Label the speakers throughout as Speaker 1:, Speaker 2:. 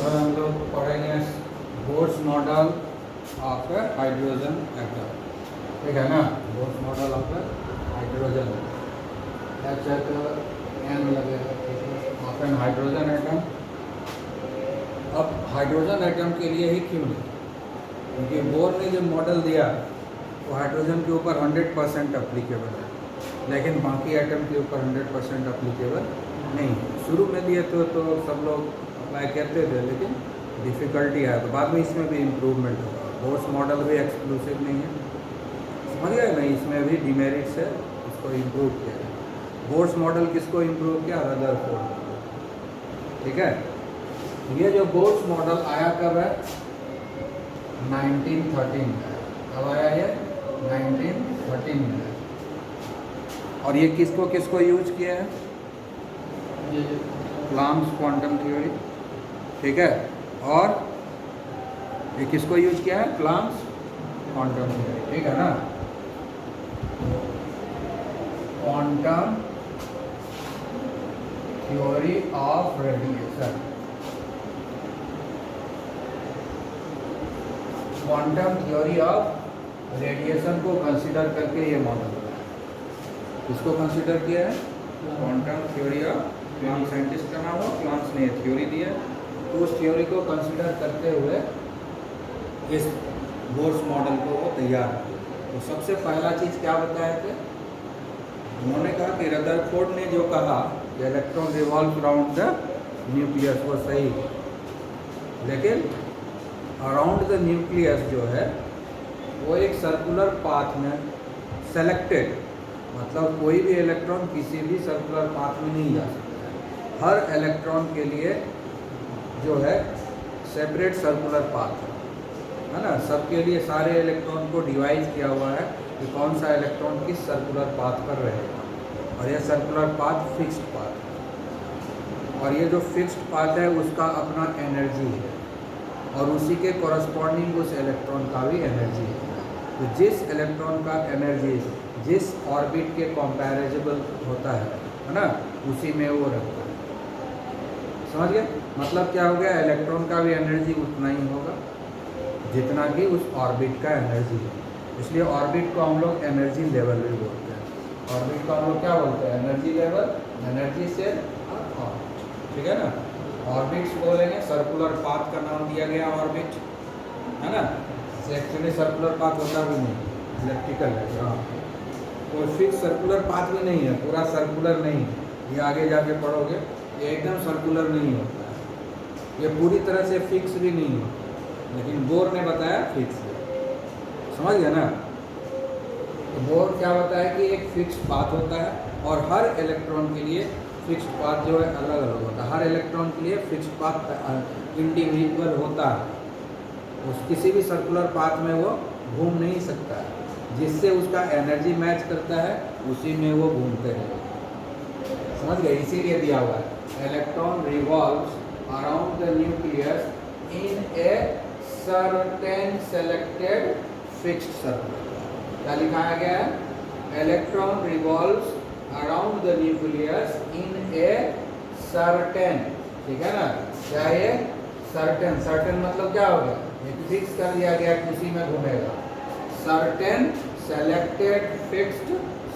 Speaker 1: और हम लोग पढ़ेंगे Bohr's model of hydrogen atom, ठीक है ना। बोर्स मॉडल ऑफ हाइड्रोजन एन लगेगा ऑफ एन हाइड्रोजन एटम। अब हाइड्रोजन एटम के लिए ही क्यों नहीं, क्योंकि बोर ने जो मॉडल दिया वो हाइड्रोजन के ऊपर 100% अप्लीकेबल है, लेकिन बाकी एटम के ऊपर 100% अप्लीकेबल नहीं है। शुरू में दिए तो सब लोग अप्लाई करते थे, लेकिन डिफ़िकल्टी आया तो बाद में इसमें भी इम्प्रूवमेंट होगा। बोर्स मॉडल भी एक्सक्लूसिव नहीं है, समझ गए ना, इसमें भी डिमेरिट्स है, इसको इम्प्रूव किया है। बोर्स मॉडल किसको इम्प्रूव किया? रदरफोर्ड, ठीक है। ये जो बोर्स मॉडल आया कब है? 1913 में। कब आया ये? 1913 में। और ये किसको किसको यूज किया है? प्लांक्स क्वांटम थ्योरी, ठीक है। और ये किसको यूज किया है? प्लांक्स क्वांटम थ्योरी, ठीक है ना। Quantum theory of radiation, quantum theory of radiation को कंसीडर करके ये मॉडल बनाया। किसको कंसीडर किया है? Quantum theory of, Planck scientist का नाम हो, प्लांक्स ने थ्योरी दिया, तो उस थ्योरी को कंसीडर करते हुए इस बोर्स मॉडल को वो तैयार किया। तो सबसे पहला चीज़ क्या बताया थे? उन्होंने कहा कि रदरफोर्ड ने जो कहा कि electron revolve around the nucleus, वो सही है, लेकिन अराउंड द न्यूक्लियस जो है वो एक सर्कुलर पाथ में सेलेक्टेड, मतलब कोई भी इलेक्ट्रॉन किसी भी सर्कुलर पाथ में नहीं जा सकता है। हर इलेक्ट्रॉन के लिए जो है सेपरेट सर्कुलर पाथ है ना। सबके लिए सारे इलेक्ट्रॉन को डिवाइड किया हुआ है कि कौन सा इलेक्ट्रॉन किस सर्कुलर पाथ पर रहेगा, और यह सर्कुलर पाथ फिक्स्ड पाथ है। और ये जो फिक्स्ड पाथ है उसका अपना एनर्जी है, और उसी के कॉरस्पॉन्डिंग उस इलेक्ट्रॉन का भी एनर्जी है। तो जिस इलेक्ट्रॉन का एनर्जी जिस ऑर्बिट के कंपैरेबल होता है ना, उसी में वो रखता है, समझ गए। मतलब क्या हो गया? इलेक्ट्रॉन का भी एनर्जी उतना ही होगा जितना कि उस ऑर्बिट का एनर्जी है। इसलिए ऑर्बिट को हम लोग एनर्जी लेवल भी बोलते हैं। ऑर्बिट को हम लोग क्या बोलते हैं? एनर्जी लेवल, एनर्जी सेल और ऑर्बिट, ठीक है ना। ऑर्बिट्स बोलेंगे, सर्कुलर पाथ का नाम दिया गया ऑर्बिट, है ना। एक्चुअली सर्कुलर पाथ होता भी नहीं, इलेक्ट्रिकल है, हाँ, कोई फिक्स सर्कुलर पाथ भी नहीं है, पूरा सर्कुलर नहीं है। ये आगे जाके पढ़ोगे, ये एकदम सर्कुलर नहीं होता है, ये पूरी तरह से फिक्स भी नहीं होता, लेकिन बोर ने बताया फिक्स है, समझ गए ना। तो बोर क्या बताया कि एक फिक्स्ड पाथ होता है, और हर इलेक्ट्रॉन के लिए फिक्स्ड पाथ जो है अलग अलग होता है। हर इलेक्ट्रॉन के लिए फिक्स्ड पाथ इंडिविजुअल होता है, उस किसी भी सर्कुलर पाथ में वो घूम नहीं सकता है। जिससे उसका एनर्जी मैच करता है उसी में वो घूमते हैं, समझ गए। इसीलिए दिया हुआ है electron revolves around the nucleus in a certain selected fixed circular. क्या लिखाया गया है? Electron revolves around the nucleus in a certain, ठीक है ना। क्या ये सर्टेन? सर्टेन मतलब क्या हो गया? फिक्स कर दिया गया कि उसी में घूमेगा। Certain selected fixed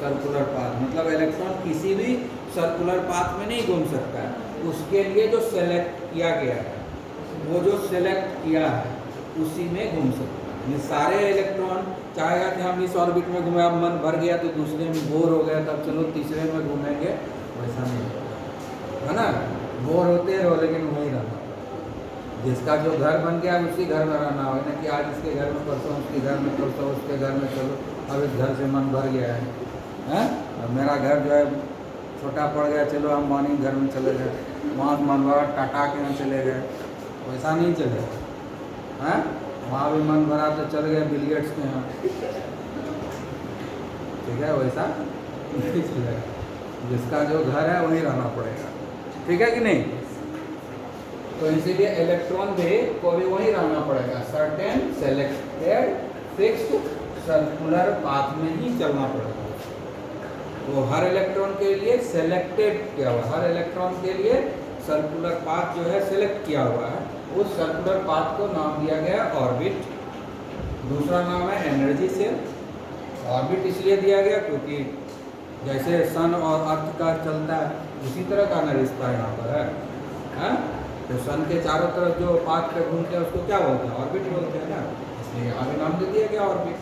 Speaker 1: circular path, मतलब इलेक्ट्रॉन किसी भी सर्कुलर पाथ में नहीं घूम सकता है, उसके लिए जो सेलेक्ट किया गया है, वो जो सेलेक्ट किया है उसी में घूम सकता है। सारे इलेक्ट्रॉन चाहेगा कि हम इस ऑर्बिट में घूमें, अब मन भर गया तो दूसरे में बोर हो गया तब चलो तीसरे में घूमेंगे, वैसा नहीं होगा, है ना। बोर होते रहो लेकिन वहीं रहना, जिसका जो घर बन गया उसी घर में रहना हो, ना कि आज इसके घर में परसों उसके घर में, परसों उसके घर में, चलो अब इस घर से मन भर गया है, अब मेरा घर जो है छोटा पड़ गया, चलो हम मॉर्निंग घर में चले गए, वहाँ मन भरा टाटा के यहाँ चले गए, वैसा नहीं चलेगा, हैं। वहाँ भी मन भरा तो चल गए बिल गेट्स के यहाँ, ठीक है, वैसा नहीं चलेगा। जिसका जो घर है वहीं रहना पड़ेगा, ठीक है कि नहीं। तो इसीलिए इलेक्ट्रॉन भी को भी वहीं रहना पड़ेगा, certain selected fixed circular path में ही चलना पड़ेगा। तो हर इलेक्ट्रॉन के लिए सेलेक्टेड क्या हुआ, हर इलेक्ट्रॉन के लिए सर्कुलर पाथ जो है सेलेक्ट किया हुआ है, उस सर्कुलर पाथ को नाम दिया गया ऑर्बिट। दूसरा नाम है एनर्जी सेल। ऑर्बिट इसलिए दिया गया क्योंकि जैसे सन और अर्थ का चलता है उसी तरह का ना रिश्ता यहाँ पर है। तो सन के चारों तरफ जो पाथ पे घूमते हैं उसको क्या बोलते हैं, ऑर्बिट बोलते हैं ना, इसलिए यहाँ भी नाम दे दिया गया ऑर्बिट।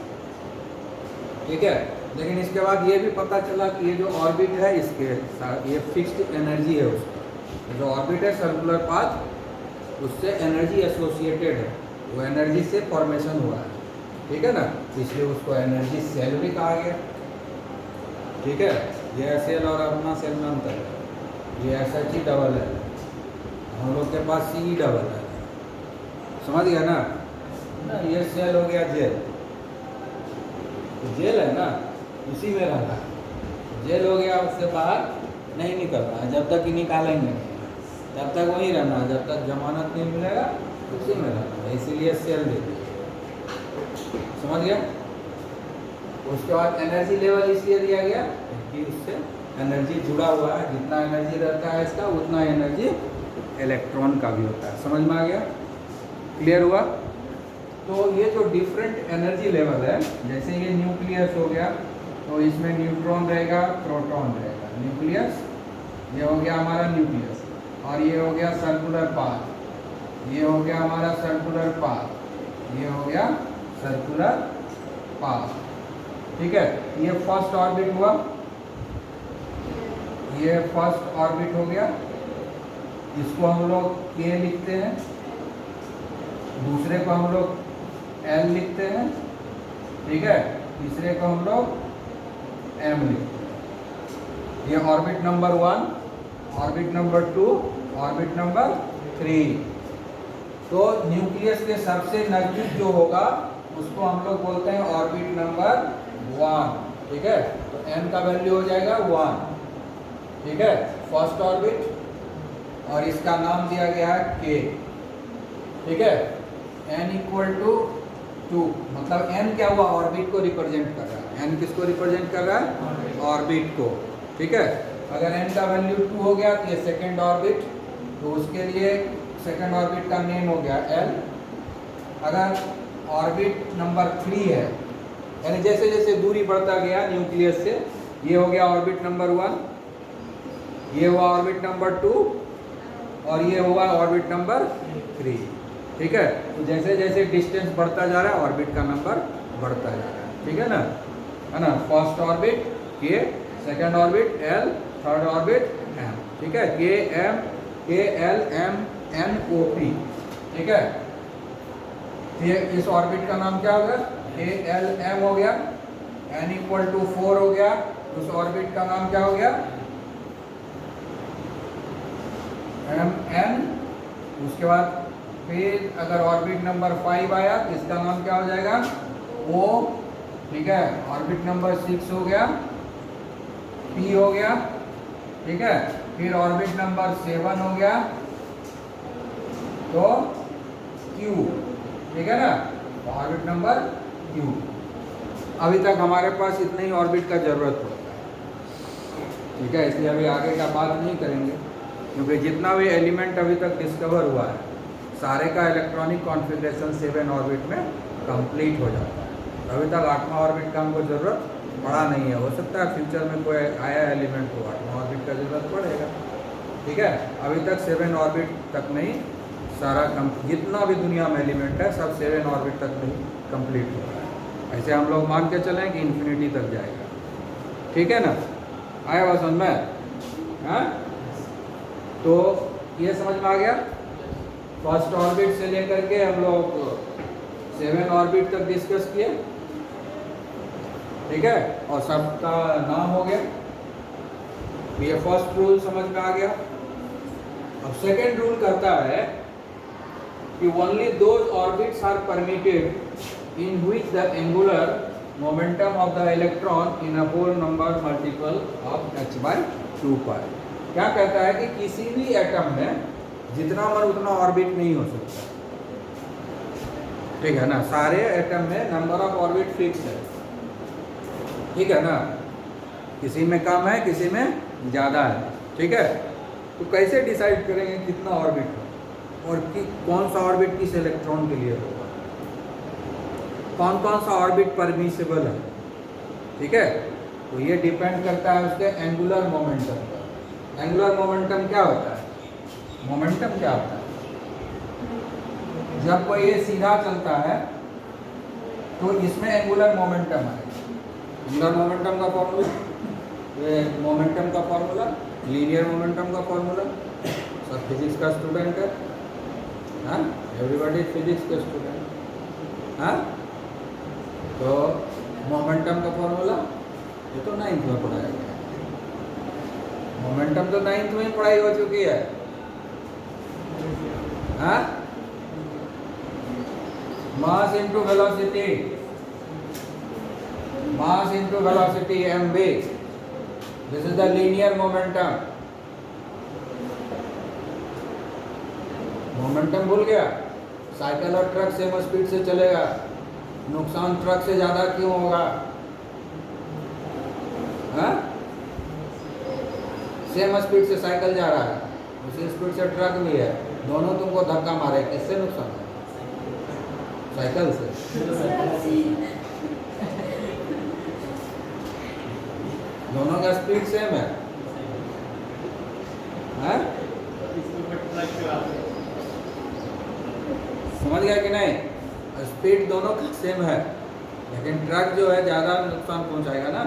Speaker 1: ठीक है, लेकिन इसके बाद ये भी पता चला कि ये जो ऑर्बिट है इसके साथ ये फिक्स्ड एनर्जी है उसका। जो ऑर्बिट है सर्कुलर पाथ उससे एनर्जी एसोसिएटेड है, वो एनर्जी से फॉर्मेशन हुआ है। ठीक है ना, इसलिए उसको एनर्जी सेल भी कहा गया। ठीक है, ये सेल और अपना सेल में अंतर है। ये SH डबल है, हम लोग के पास CE डबल है। समझ गया ना? ये सेल हो गया जेल, जेल है ना, इसी में रहना है। जेल हो गया, उससे बाहर नहीं निकलना है, जब तक कि निकालेंगे तब तक वहीं रहना है, जब तक जमानत नहीं मिलेगा उसी में रहना है, इसीलिए सेल देते हैं। समझ गया? उसके बाद एनर्जी लेवल इसलिए दिया गया कि उससे एनर्जी जुड़ा हुआ है, जितना एनर्जी रहता है इसका उतना एनर्जी इलेक्ट्रॉन का भी होता है। समझ में आ गया? क्लियर हुआ? तो ये जो डिफरेंट एनर्जी लेवल है, जैसे ये न्यूक्लियस हो गया तो इसमें न्यूट्रॉन रहेगा, प्रोटॉन रहेगा। न्यूक्लियस, ये हो गया हमारा न्यूक्लियस, और ये हो गया सर्कुलर पाथ, ये हो गया हमारा सर्कुलर पाथ, ये हो गया सर्कुलर पाथ। ठीक है, ये फर्स्ट ऑर्बिट हुआ, ये फर्स्ट ऑर्बिट हो गया, इसको हम लोग K लिखते हैं, दूसरे को हम लोग L लिखते हैं। ठीक है, तीसरे को हम लोग M लिखते हैं। ये orbit number 1, orbit number 2, orbit number 3। तो न्यूक्लियस के सबसे नजदीक जो होगा उसको हम लोग बोलते हैं ऑर्बिट नंबर 1। ठीक है, तो n का वैल्यू हो जाएगा 1। ठीक है, फर्स्ट ऑर्बिट, और इसका नाम दिया गया है K। ठीक है, n इक्वल टू 2, मतलब n क्या हुआ, ऑर्बिट को रिप्रेजेंट कर रहा है। n किसको रिप्रेजेंट कर रहा है, ऑर्बिट को। ठीक है, अगर n का वैल्यू 2 हो गया तो ये सेकेंड ऑर्बिट, तो उसके लिए सेकेंड ऑर्बिट का नेम हो गया L। अगर ऑर्बिट नंबर 3 है, यानी जैसे जैसे दूरी बढ़ता गया न्यूक्लियस से, ये हो गया ऑर्बिट नंबर 1, ये हुआ ऑर्बिट नंबर 2, और ये हुआ ऑर्बिट नंबर 3। ठीक है, तो जैसे जैसे डिस्टेंस बढ़ता जा रहा है ऑर्बिट का नंबर बढ़ता जा रहा है। ठीक है ना? First orbit K, second orbit L, third orbit M। ठीक है, K L M N O P। ठीक है, ये इस ऑर्बिट का नाम क्या होगा, K L M हो गया, N इक्वल टू 4 हो गया, उस ऑर्बिट का नाम क्या हो गया, M N। उसके बाद फिर अगर ऑर्बिट नंबर 5 आया तो इसका नाम क्या हो जाएगा, O। ठीक है, ऑर्बिट नंबर 6 हो गया, P हो गया। ठीक है, फिर ऑर्बिट नंबर 7 हो गया तो Q। ठीक है ना, ऑर्बिट नंबर Q। अभी तक हमारे पास इतने ही ऑर्बिट का जरूरत होता है। ठीक है, इसलिए अभी आगे का बात नहीं करेंगे, क्योंकि जितना भी एलिमेंट अभी तक डिस्कवर हुआ है सारे का इलेक्ट्रॉनिक कॉन्फ़िगरेशन 7 ऑर्बिट में कंप्लीट हो जाता है। अभी तक 8वां ऑर्बिट का हमको ज़रूरत पड़ा नहीं है। हो सकता है फ्यूचर में कोई आया एलिमेंट को 8वां ऑर्बिट का ज़रूरत पड़ेगा। ठीक है, अभी तक 7 ऑर्बिट तक में ही सारा जितना भी दुनिया में एलिमेंट है सब 7 ऑर्बिट तक में ही कंप्लीट हो रहा है। ऐसे हम लोग मान के चलें कि इन्फिनिटी तक जाएगा। ठीक है ना, आया बात समझ में? हाँ, तो ये समझ में आ गया। फर्स्ट ऑर्बिट से लेकर के हम लोग 7 ऑर्बिट तक डिस्कस किए। ठीक है, और सबका नाम हो गया। ये फर्स्ट रूल समझ में आ गया। अब सेकेंड रूल कहता है कि only those orbits are permitted in which the angular momentum of the electron in a whole number multiple of h/2π। क्या कहता है कि किसी भी एटम में जितना मन उतना ऑर्बिट नहीं हो सकता। ठीक है ना, सारे एटम में नंबर ऑफ ऑर्बिट फिक्स है। ठीक है ना, किसी में कम है किसी में ज़्यादा है। ठीक है, तो कैसे डिसाइड करेंगे कितना ऑर्बिट हो और कि कौन सा ऑर्बिट किस इलेक्ट्रॉन के लिए होगा, कौन कौन सा ऑर्बिट परमिसिबल है, ठीक है। तो ये डिपेंड करता है उसके एंगुलर मोमेंटम पर। एंगुलर मोमेंटम क्या होता है, मोमेंटम क्या होता है, जब कोई ये सीधा चलता है तो इसमें एंगुलर मोमेंटम है। एंगुलर मोमेंटम का फॉर्मूला, ये मोमेंटम का फॉर्मूला, लीनियर मोमेंटम का फॉर्मूला, सब फिजिक्स का स्टूडेंट है, हाँ, एवरीबॉडी फिजिक्स का स्टूडेंट, हाँ। तो मोमेंटम का फॉर्मूला ये तो 9th में पढ़ाया गया है, मोमेंटम तो 9th में पढ़ाई हो चुकी है, हाँ। Mass into velocity, mass into velocity mv, this is the linear momentum. Momentum भूल गया, साइकिल और ट्रक सेम स्पीड से चलेगा, नुकसान ट्रक से ज्यादा क्यों होगा, हाँ? सेम स्पीड से साइकिल जा रहा है, उसी स्पीड से ट्रक भी है, दोनों तुमको धक्का मारे, किससे नुकसान है, साइकिल से। दोनों का स्पीड सेम है, हाँ? समझ गया कि नहीं, स्पीड दोनों का सेम है, लेकिन ट्रक जो है ज़्यादा नुकसान पहुंचाएगा ना,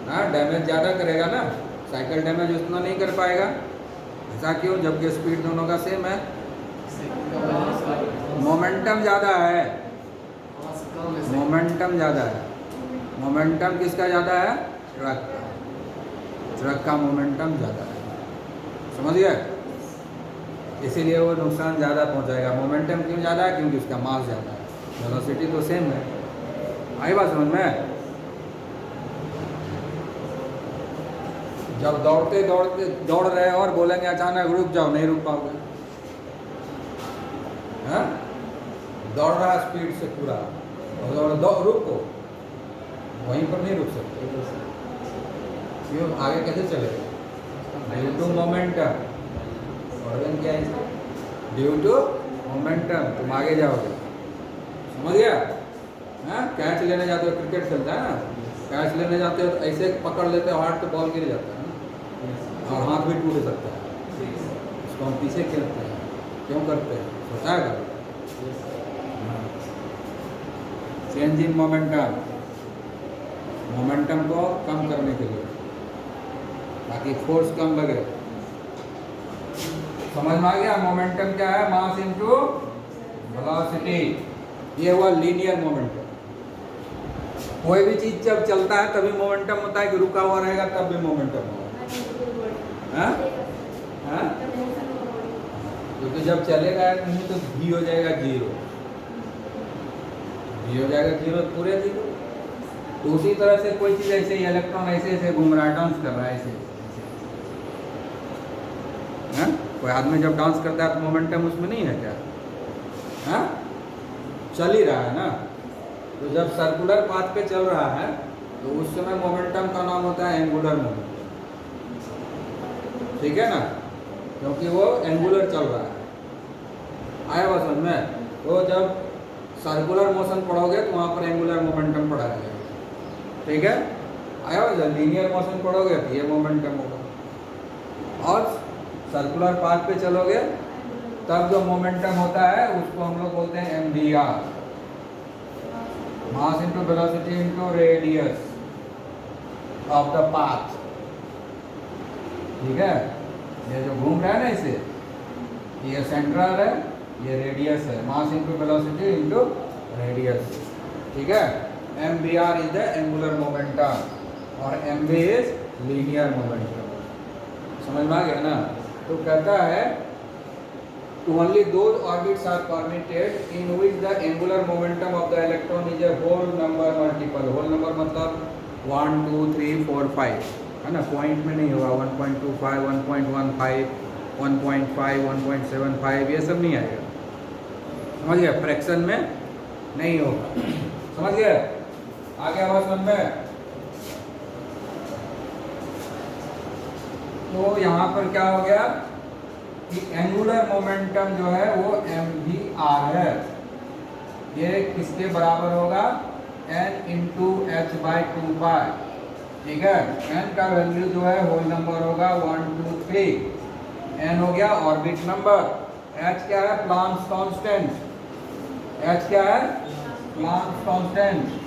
Speaker 1: हाँ, डैमेज ज़्यादा करेगा ना, साइकिल डैमेज उतना नहीं कर पाएगा। ऐसा क्यों, जबकि स्पीड दोनों का सेम है, मोमेंटम ज़्यादा है, मोमेंटम ज़्यादा है। मोमेंटम किसका ज़्यादा है, ट्रक का, ट्रक का मोमेंटम ज़्यादा है, समझ गए, इसीलिए वो नुकसान ज़्यादा पहुंचाएगा। मोमेंटम क्यों ज़्यादा है, क्योंकि उसका मास ज़्यादा है, वेलोसिटी तो सेम है। आई बात समझ में। जब दौड़ते दौड़ते दौड़ रहे और बोलेंगे अचानक रुक जाओ, नहीं रुक पाओगे, हाँ? दौड़ रहा स्पीड से पूरा और रुको, वहीं पर नहीं रुक सकते, क्यों, आगे कैसे चलेगा, ड्यू टू मोमेंटम। ऑर्गन क्या है, ड्यू टू मोमेंटम, तुम आगे जाओगे, समझ गया, हाँ? कैच लेने जाते हो, क्रिकेट खेलता है ना, कैच लेने जाते हो तो ऐसे पकड़ लेते हो, हाथ पे बॉल गिर जाता है ना, और हाथ भी टूट सकता है, इसको हम पीछे खेलते हैं, क्यों करते हैं, सोचा है कभी, चेंज इन मोमेंटम, मोमेंटम को कम करने के लिए, ताकि फोर्स कम लगे। समझ में आ गया, मोमेंटम क्या है, मास इनटू वेलोसिटी, ये हुआ लीनियर मोमेंटम। कोई भी चीज जब चलता है तभी मोमेंटम होता है, कि रुका हुआ रहेगा तब भी मोमेंटम होगा, हाँ? हाँ? क्योंकि जब चलेगा नहीं तो भी हो जाएगा जीरो, भी हो जाएगा जीरो, पूरे जीरो। तो उसी तरह से कोई चीज ऐसे ही, इलेक्ट्रॉन ऐसे ऐसे घूम रहा है, डांस कर रहा है ऐसे, हाँ? कोई आदमी जब डांस करता है तो मोमेंटम उसमें नहीं है क्या, हाँ? चल ही रहा है ना। तो जब सर्कुलर पाथ पे चल रहा है तो उस समय मोमेंटम का नाम होता है एंगुलर मोमेंटम, ठीक है ना, क्योंकि वो एंगुलर चल रहा है। आया बात समझ में। तो जब सर्कुलर मोशन पढ़ोगे तो वहाँ पर एंगुलर मोमेंटम पढ़ाया जाएगा, ठीक है। आया बात, लिनियर मोशन पढ़ोगे तो ये मोमेंटम होगा, और सर्कुलर पाथ पे चलोगे तब जो मोमेंटम होता है उसको हम लोग बोलते हैं MdR, mass into velocity into radius of the path, ठीक है। ये जो घूम रहा है ना इसे, ये सेंट्रल है, ये रेडियस है, mass into velocity into radius, ठीक है। MdR is the angular momentum और MV इज लीनियर मोमेंटम, समझ में आ गया ना। तो कहता है to only those orbits are permitted in which the angular momentum of the electron is a whole number multiple, whole number मतलब 1 2 3 4 5 है ना, पॉइंट में नहीं होगा, 1.25 1.15 1.5 1.75 ये सब नहीं आएगा, समझ गया, फ्रैक्शन में नहीं होगा, समझ गया, आगे आवाज समझ में। तो यहाँ पर क्या हो गया, कि एंगुलर मोमेंटम जो है वो mvr है। ये किसके बराबर होगा? n इंटू एच बाई 2 पाई। ठीक है, n का वैल्यू जो है होल नंबर होगा 1 2 3। n हो गया ऑर्बिट नंबर। h क्या है? Planck's constant. h क्या है? Planck's constant.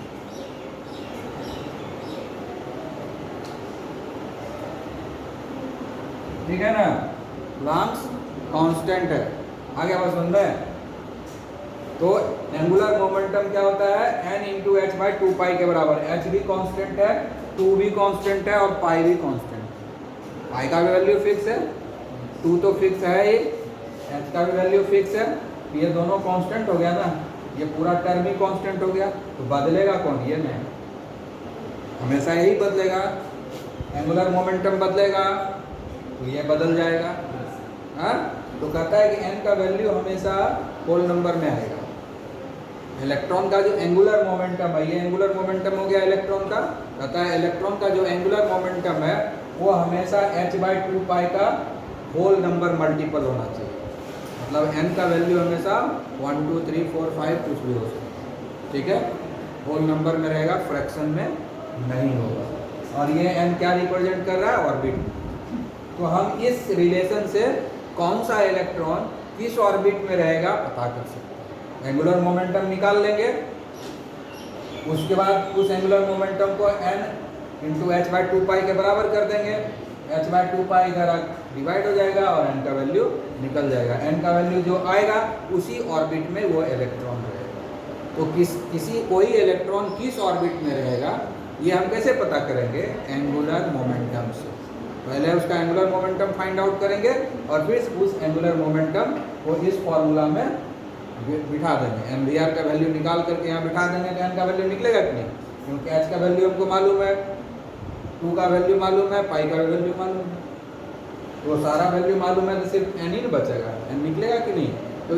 Speaker 1: ठीक है ना, प्लांक्स कांस्टेंट है। आगे बस सुन रहे हैं। तो एंगुलर मोमेंटम क्या होता है? n इंटू एच बाई 2 पाई के बराबर। h भी कांस्टेंट है, 2 भी कांस्टेंट है और पाई भी कांस्टेंट है। पाई का भी वैल्यू फिक्स है, 2 तो फिक्स है ही, h का भी वैल्यू फिक्स है। ये दोनों कांस्टेंट हो गया ना, ये पूरा टर्म ही कांस्टेंट हो गया। तो बदलेगा कौन? ये नहीं, हमेशा यही बदलेगा। एंगुलर मोमेंटम बदलेगा तो ये बदल जाएगा। हाँ, तो कहता है कि n का वैल्यू हमेशा होल नंबर में आएगा। इलेक्ट्रॉन का जो एंगुलर मोमेंटम है, ये एंगुलर मोमेंटम हो गया इलेक्ट्रॉन का। कहता है इलेक्ट्रॉन का जो एंगुलर मोमेंटम है वो हमेशा h बाई 2 पाई का होल नंबर मल्टीपल होना चाहिए। मतलब n का वैल्यू हमेशा 1 2 3 4 5 कुछ भी हो सकता है। ठीक है, होल नंबर में रहेगा, फ्रैक्शन में नहीं होगा। और ये n क्या रिप्रेजेंट कर रहा है? ऑर्बिट। तो हम इस रिलेशन से कौन सा इलेक्ट्रॉन किस ऑर्बिट में रहेगा पता कर सकते हैं। एंगुलर मोमेंटम निकाल लेंगे, उसके बाद उस एंगुलर मोमेंटम को n इंटू एच बाई 2 पाई के बराबर कर देंगे। h बाई 2 पाई इधर डिवाइड हो जाएगा और n का वैल्यू निकल जाएगा। n का वैल्यू जो आएगा उसी ऑर्बिट में वो इलेक्ट्रॉन रहेगा। तो कोई इलेक्ट्रॉन किस ऑर्बिट में रहेगा ये हम कैसे पता करेंगे? एंगुलर मोमेंटम से। पहले उसका एंगुलर मोमेंटम फाइंड आउट करेंगे और फिर उस एंगुलर मोमेंटम को इस फॉर्मूला में बिठा देंगे। mvr का वैल्यू निकाल करके यहाँ बिठा देंगे तो n का वैल्यू निकलेगा कि नहीं? क्योंकि h का वैल्यू हमको मालूम है, 2 का वैल्यू मालूम है, पाई का वैल्यू मालूम है। तो सारा वैल्यू मालूम है तो सिर्फ n ही बचेगा, n निकलेगा कि नहीं? तो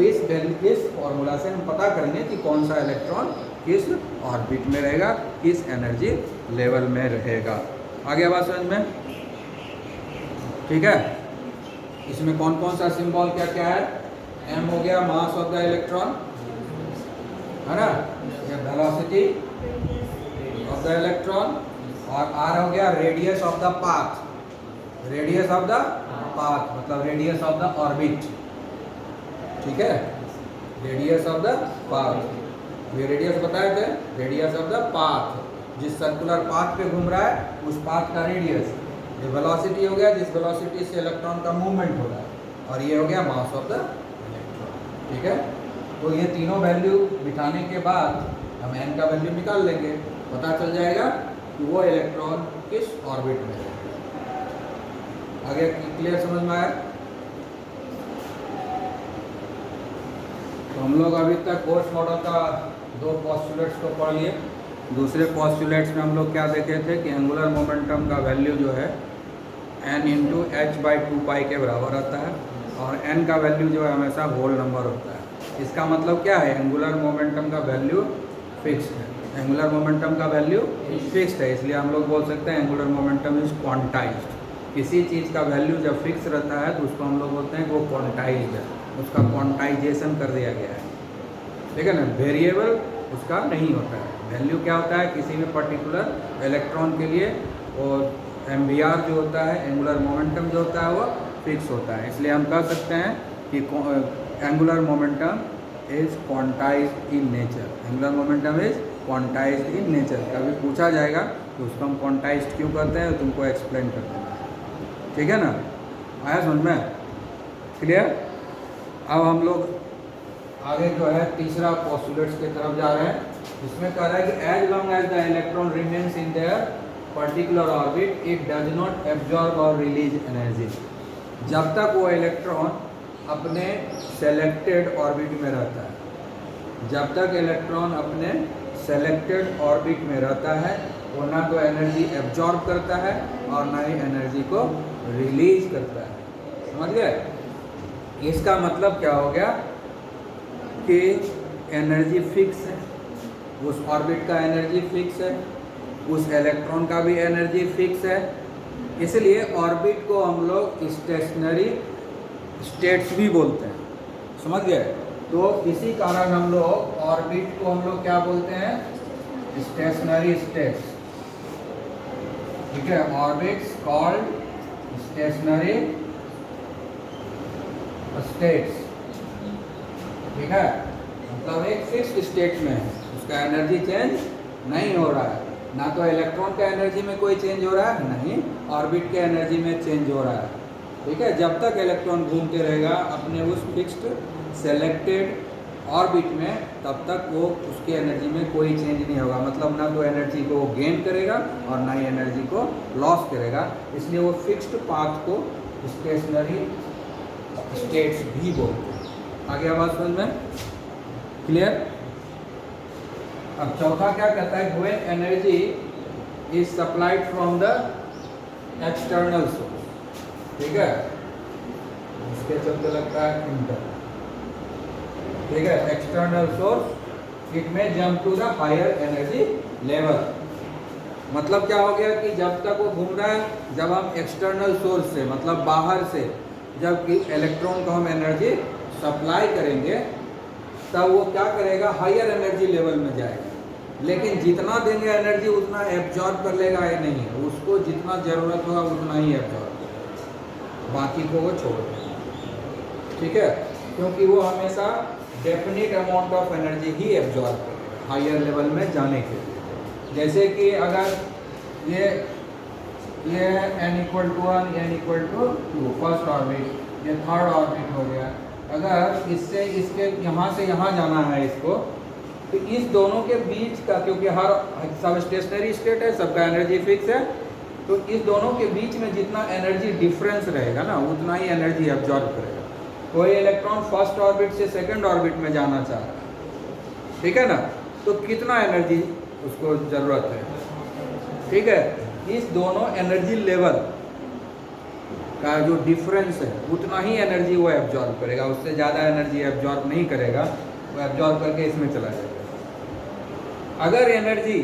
Speaker 1: इस फॉर्मूला से हम पता करेंगे कि कौन सा इलेक्ट्रॉन किस ऑर्बिट में रहेगा, किस एनर्जी लेवल में रहेगा। आगे बात समझ में? ठीक है, इसमें कौन कौन सा सिंबल क्या क्या है? m हो गया मास ऑफ द इलेक्ट्रॉन, है ना, ये वेलोसिटी ऑफ द इलेक्ट्रॉन, और r हो गया radius of the path. Radius of the path मतलब रेडियस ऑफ द ऑर्बिट। ठीक है, रेडियस ऑफ द पाथ, ये रेडियस बताए थे, रेडियस ऑफ द पाथ, जिस सर्कुलर पाथ पे घूम रहा है उस पाथ का रेडियस। ये वेलोसिटी हो गया जिस वेलोसिटी से इलेक्ट्रॉन का मूवमेंट हो रहा है, और ये हो गया मास ऑफ द इलेक्ट्रॉन। ठीक है, तो ये तीनों वैल्यू बिठाने के बाद हम n का वैल्यू निकाल लेंगे, पता चल जाएगा कि वो इलेक्ट्रॉन किस ऑर्बिट में है। आगे क्लियर समझ में आया? तो हम लोग अभी तक बोर्स मॉडल का 2 पोस्टुलेट्स को पढ़ लिए। दूसरे पोस्टुलेट्स में हम लोग क्या देखे थे कि एंगुलर मोमेंटम का वैल्यू जो है n इंटू एच बाई 2 पाई के बराबर आता है, और n का वैल्यू जो है हमेशा होल नंबर होता है। इसका मतलब क्या है? एंगुलर मोमेंटम का वैल्यू फिक्स्ड है। एंगुलर मोमेंटम का वैल्यू फिक्स्ड है, इसलिए हम लोग बोल सकते हैं एंगुलर मोमेंटम इज क्वांटाइज्ड। किसी चीज़ का वैल्यू जब फिक्स रहता है तो उसको हम लोग बोलते हैं कि वो क्वांटाइज्ड है, उसका क्वांटाइजेशन कर दिया गया है। ठीक है ना, वेरिएबल उसका नहीं होता है। वैल्यू क्या होता है? किसी भी पर्टिकुलर इलेक्ट्रॉन के लिए और mvr जो होता है, एंगुलर मोमेंटम जो होता है वो फिक्स होता है। इसलिए हम कह सकते हैं कि angular momentum is quantized in nature. Angular momentum is quantized in nature. कभी पूछा जाएगा तो उसको हम क्वांटाइज्ड क्यों करते हैं, तुमको एक्सप्लेन कर देंगे। ठीक है ना, आया समझ में? क्लियर? अब हम लोग आगे जो है तीसरा पोस्टुलेट्स की तरफ जा रहे हैं। इसमें कह रहा है कि as long as the electron remains in their particular orbit it does not absorb और रिलीज एनर्जी। जब तक वो इलेक्ट्रॉन अपने सेलेक्टेड ऑर्बिट में रहता है, जब तक इलेक्ट्रॉन अपने सेलेक्टेड ऑर्बिट में रहता है वो ना तो एनर्जी एब्जॉर्ब करता है और ना ही एनर्जी को रिलीज करता है। समझ गए? इसका मतलब क्या हो गया कि एनर्जी फिक्स है, उस ऑर्बिट का एनर्जी फिक्स है, उस इलेक्ट्रॉन का भी एनर्जी फिक्स है। इसलिए ऑर्बिट को हम लोग स्टेशनरी स्टेट्स भी बोलते हैं, समझ गए। तो इसी कारण हम लोग ऑर्बिट को हम लोग क्या बोलते हैं, स्टेशनरी स्टेट्स, ठीक है। ऑर्बिट्स कॉल्ड स्टेशनरी स्टेट्स, ठीक है। मतलब एक फिक्स स्टेट में है, उसका एनर्जी चेंज नहीं हो रहा है, ना तो इलेक्ट्रॉन का एनर्जी में कोई चेंज हो रहा है, नहीं ऑर्बिट के एनर्जी में चेंज हो रहा है, ठीक है। जब तक इलेक्ट्रॉन घूमते रहेगा अपने उस फिक्स्ड सेलेक्टेड ऑर्बिट में, तब तक वो उसके एनर्जी में कोई चेंज नहीं होगा। मतलब ना तो एनर्जी को गेन करेगा और ना ही एनर्जी को लॉस करेगा, इसलिए वो फिक्स्ड पाथ को स्टेशनरी स्टेट्स भी बोलते हैं। आगे आवाज समझ में क्लियर। अब चौथा क्या कहता है, when energy is supplied from the external source, ठीक है, इसके चलते लगता है इंटरनल, ठीक है। एक्सटर्नल सोर्स इट में jump to the higher energy level. मतलब क्या हो गया कि जब तक वो घूम रहा है, जब हम एक्सटर्नल सोर्स से मतलब बाहर से जब इलेक्ट्रॉन को हम एनर्जी सप्लाई करेंगे, तब वो क्या करेगा, हायर एनर्जी लेवल में जाएगा। लेकिन जितना देंगे एनर्जी उतना एब्जॉर्ब कर लेगा या नहीं, उसको जितना ज़रूरत होगा उतना ही एब्जॉर्ब करेगा, बाकी को वो छोड़ देगा, ठीक है। क्योंकि वो हमेशा डेफिनेट अमाउंट ऑफ एनर्जी ही एब्जॉर्ब करेगा हायर लेवल में जाने के लिए। जैसे कि अगर ये n equal to 1 n equal to 2 first orbit, ये थर्ड ऑर्बिट हो गया। अगर इससे इसके यहाँ से यहाँ जाना है इसको, तो इस दोनों के बीच का, क्योंकि हर सब स्टेशनरी स्टेट है, सबका एनर्जी फिक्स है, तो इस दोनों के बीच में जितना एनर्जी डिफरेंस रहेगा ना, उतना ही एनर्जी एब्जॉर्ब करेगा। कोई इलेक्ट्रॉन फर्स्ट ऑर्बिट से सेकंड ऑर्बिट में जाना चाह रहा है, ठीक है ना, तो कितना एनर्जी उसको ज़रूरत है, ठीक है। इस दोनों एनर्जी लेवल का जो डिफरेंस है उतना ही एनर्जी वो एब्जॉर्ब करेगा, उससे ज़्यादा एनर्जी एब्जॉर्ब नहीं करेगा, वो एब्जॉर्ब करके इसमें चला जाएगा। अगर एनर्जी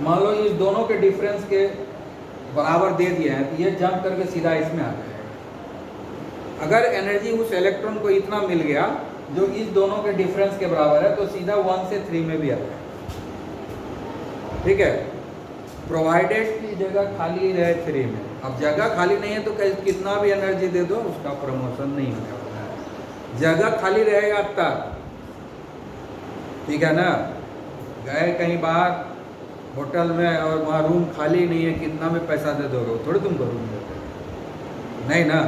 Speaker 1: मान लो इस दोनों के डिफरेंस के बराबर दे दिया है, तो ये जंप करके सीधा इसमें आ जाएगा। अगर एनर्जी उस इलेक्ट्रॉन को इतना मिल गया जो इस दोनों के डिफरेंस के बराबर है, तो सीधा 1 से 3 में भी आ जाएगा, ठीक है, प्रोवाइडेड की जगह खाली रहे 3 में। अब जगह खाली नहीं है तो कितना भी एनर्जी दे दो उसका प्रमोशन नहीं होने वाला है, जगह खाली रहेगा तब, ठीक है ना। गए कहीं बाहर होटल में और वहाँ रूम खाली नहीं है, कितना में पैसा दे दोगे, थोड़ी तुमको रूम देते नहीं ना,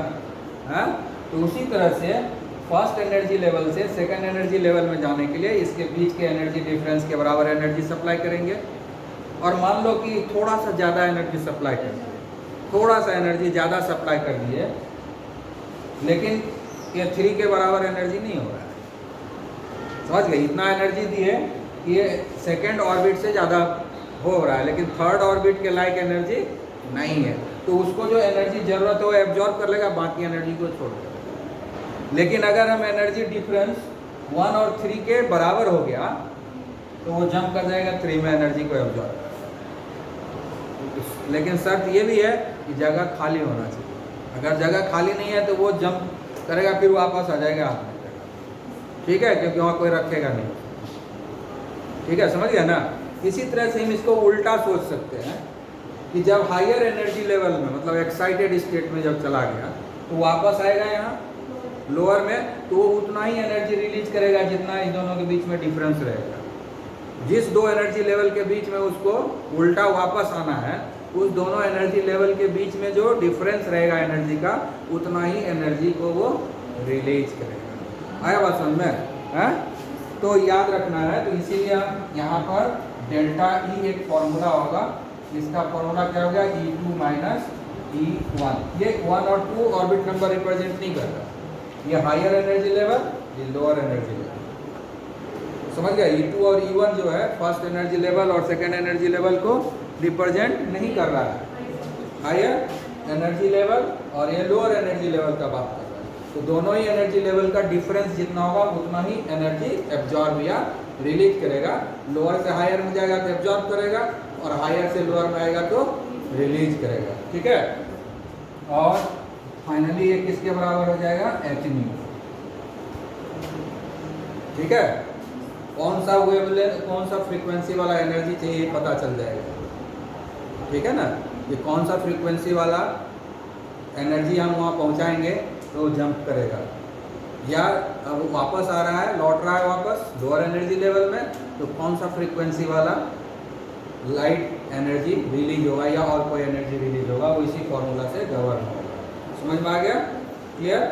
Speaker 1: हाँ। तो उसी तरह से फर्स्ट एनर्जी लेवल से सेकंड एनर्जी लेवल में जाने के लिए इसके बीच के एनर्जी डिफरेंस के बराबर एनर्जी सप्लाई करेंगे। और मान लो कि थोड़ा सा ज़्यादा एनर्जी सप्लाई कर दिए, थोड़ा सा एनर्जी ज़्यादा सप्लाई कर दिए, लेकिन ये 3 के बराबर एनर्जी नहीं हो रहा है, समझ गए। इतना एनर्जी दिए कि ये सेकेंड ऑर्बिट से ज़्यादा हो रहा है, लेकिन थर्ड ऑर्बिट के लायक एनर्जी नहीं है, तो उसको जो एनर्जी ज़रूरत है वो एब्जॉर्ब कर लेगा, बाकी एनर्जी को छोड़ देगा। लेकिन अगर हम एनर्जी डिफरेंस 1 और 3 के बराबर हो गया, तो वो जंप कर जाएगा 3 में एनर्जी को एब्जॉर्ब। लेकिन शर्त ये भी है कि जगह खाली होना चाहिए। अगर जगह खाली नहीं है तो वो जंप करेगा, फिर वापस आ जाएगा हाथ में, ठीक है, क्योंकि वहाँ कोई रखेगा नहीं, ठीक है, समझ गया ना। इसी तरह से हम इसको उल्टा सोच सकते हैं कि जब हायर एनर्जी लेवल में मतलब एक्साइटेड स्टेट में जब चला गया, तो वापस आएगा यहाँ लोअर में, तो वो उतना ही एनर्जी रिलीज करेगा जितना इन दोनों के बीच में डिफरेंस रहेगा। जिस 2 एनर्जी लेवल के बीच में उसको उल्टा वापस आना है, उस दोनों एनर्जी लेवल के बीच में जो डिफरेंस रहेगा एनर्जी का, उतना ही एनर्जी को वो रिलीज करेगा। आया बात समझ में, है? तो याद रखना है। तो इसीलिए यहाँ पर डेल्टा ई एक फॉर्मूला होगा, इसका फॉर्मूला क्या होगा, E2 माइनस E1। ये 1 और 2 ऑर्बिट नंबर रिप्रेजेंट नहीं करता, ये हायर एनर्जी लेवल, ये लोअर एनर्जी लेवल, समझ गया। E2 और E1 जो है फर्स्ट एनर्जी लेवल और सेकेंड एनर्जी लेवल को रिप्रेजेंट नहीं कर रहा है, हायर एनर्जी लेवल और ये लोअर एनर्जी लेवल का बात कर रहा है। तो दोनों ही एनर्जी लेवल का डिफरेंस जितना होगा उतना ही एनर्जी एब्जॉर्ब या रिलीज करेगा। लोअर से हायर में जाएगा तो एब्जॉर्ब करेगा, और हायर से लोअर में आएगा तो रिलीज करेगा, ठीक है। और फाइनली ये किसके बराबर हो जाएगा, एच न्यू। ठीक है, कौन सा वेवलेंथ, कौन सा फ्रीक्वेंसी वाला एनर्जी चाहिए पता चल जाएगा। ठीक है ना, ये कौन सा फ्रीक्वेंसी वाला एनर्जी हम वहाँ पहुँचाएंगे तो जंप करेगा, या अब वापस आ रहा है, लौट रहा है वापस लोअर एनर्जी लेवल में, तो कौन सा फ्रीक्वेंसी वाला लाइट एनर्जी रिलीज होगा या और कोई एनर्जी रिलीज होगा, वो इसी फॉर्मूला से गवर्न होगा। समझ में आ गया? क्लियर?